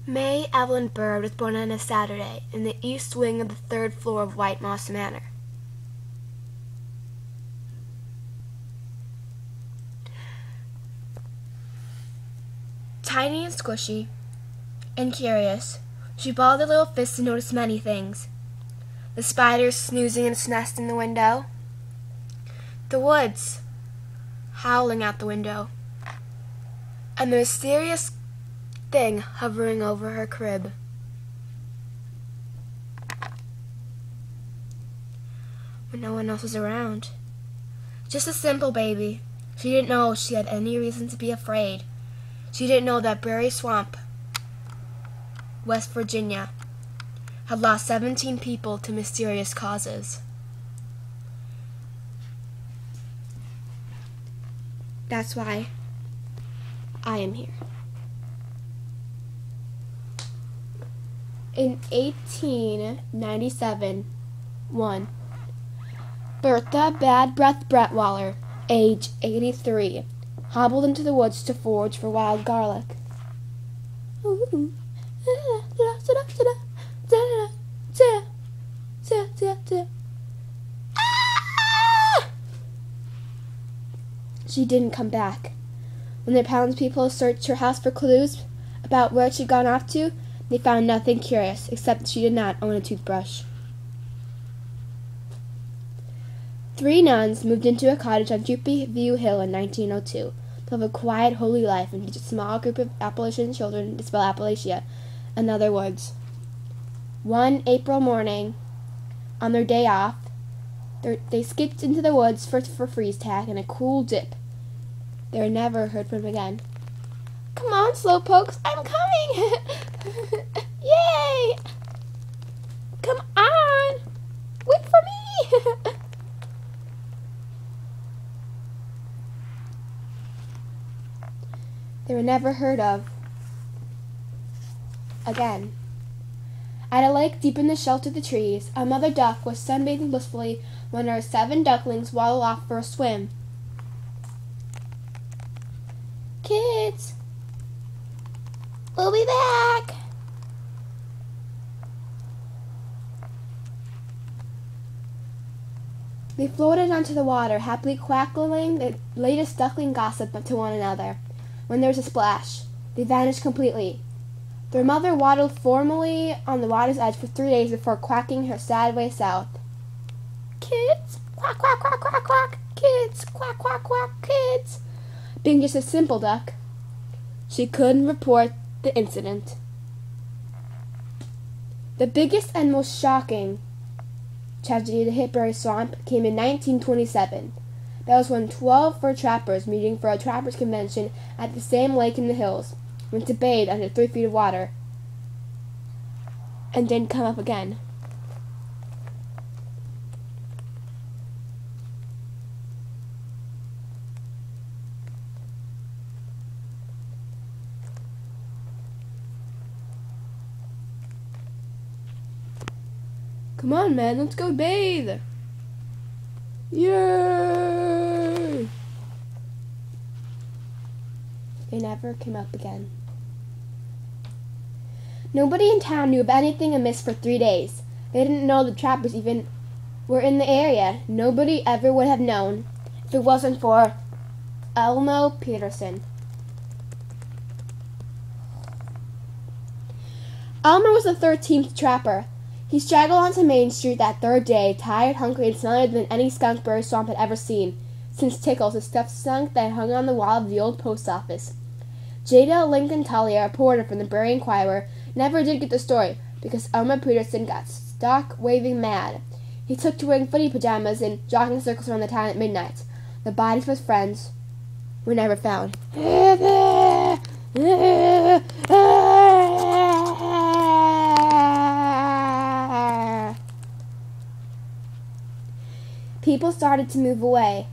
May Evelyn Bird was born on a Saturday in the east wing of the third floor of White Moss Manor. Tiny and squishy and curious, she balled her little fists to notice many things. The spiders snoozing in its nest in the window, the woods howling out the window, and the mysterious thing hovering over her crib. When no one else was around. Just a simple baby. She didn't know she had any reason to be afraid. She didn't know that Berry Swamp, West Virginia, had lost 17 people to mysterious causes. That's why I am here. In 1897, Bertha Bad Breath Bretwaller, age 83, hobbled into the woods to forage for wild garlic. She didn't come back. When the townspeople searched her house for clues about where she'd gone off to, they found nothing curious, except that she did not own a toothbrush. 3 nuns moved into a cottage on Droopy View Hill in 1902 to live a quiet, holy life and teach a small group of Appalachian children to spell Appalachia and other words. One April morning, on their day off, they skipped into the woods for freeze tag and a cool dip. They were never heard from again. Come on, slowpokes, I'm coming! Yay! Come on! Wait for me! They were never heard of again. At a lake deep in the shelter of the trees, a mother duck was sunbathing blissfully when her 7 ducklings waddled off for a swim. Kids! We'll be back! They floated onto the water, happily quackling the latest duckling gossip to one another. When there was a splash, they vanished completely. Their mother waddled formally on the water's edge for 3 days before quacking her sad way south. Kids! Quack, quack, quack, quack, quack! Kids! Quack, quack, quack! Kids! Being just a simple duck, she couldn't report the incident. The biggest and most shocking tragedy to hit Berry Swamp came in 1927. That was when 12 fur trappers meeting for a trappers' convention at the same lake in the hills went to bathe under 3 feet of water and didn't come up again. Come on, man, let's go bathe! Yay! They never came up again. Nobody in town knew of anything amiss for 3 days. They didn't know the trappers even were in the area. Nobody ever would have known if it wasn't for Elmo Peterson. Elmer was the 13th trapper. He straggled onto Main Street that 3rd day, tired, hungry, and smellier than any skunk Berry Swamp had ever seen, since Tickles, a stuffed skunk that hung on the wall of the old post office. Jada Lincoln Tully, a reporter from the Berry Enquirer, never did get the story because Elmer Peterson got stark waving mad. He took to wearing footy pajamas and jogging circles around the town at midnight. The bodies of his friends were never found. People started to move away.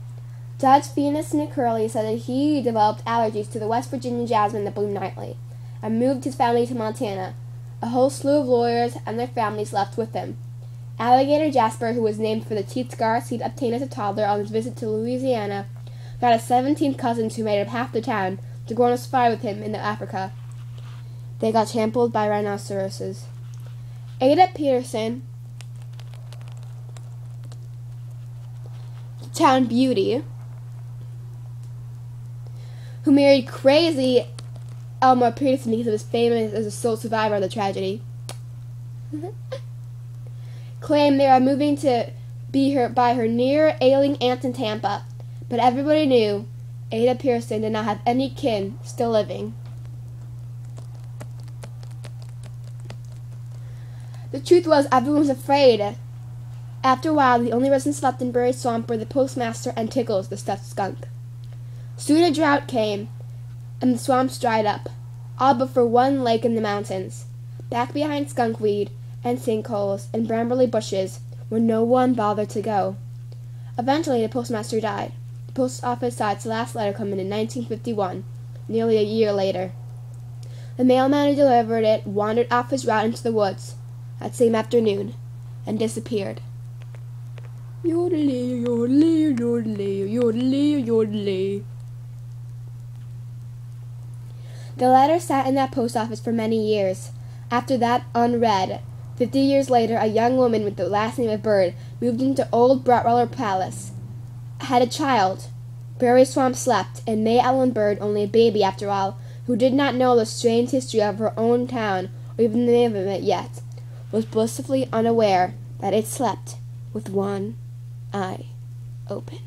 Judge Phineas McCurley said that he developed allergies to the West Virginia jasmine that bloomed nightly, and moved his family to Montana. A whole slew of lawyers and their families left with him. Alligator Jasper, who was named for the teeth scars he'd obtained as a toddler on his visit to Louisiana, got his 17 cousins who made up half the town to go on a safari with him into Africa. they got trampled by rhinoceroses. Ada Peterson, the town beauty, who married crazy Elmer Peterson because he was famous as a sole survivor of the tragedy, claimed they were moving to by her near ailing aunt in Tampa, but everybody knew Ada Pearson did not have any kin still living. The truth was, everyone was afraid. After a while, the only residents left in Buried Swamp were the postmaster and Tickles, the stuffed skunk. Soon a drought came, and the swamps dried up, all but for one lake in the mountains, back behind skunkweed and sinkholes and brambly bushes, where no one bothered to go. Eventually, the postmaster died. The post office saw its last letter come in 1951, nearly a year later. The mailman who delivered it wandered off his route into the woods that same afternoon and disappeared. Yodelay, yodelay, yodelay, yodelay, yodelay. The letter sat in that post office for many years. After that, unread. 50 years later, a young woman with the last name of Bird moved into Old Brotweller Palace, had a child. Buried Swamp slept, and May Ellen Bird, only a baby after all, who did not know the strange history of her own town, or even the name of it yet, was blissfully unaware that it slept with one eye open.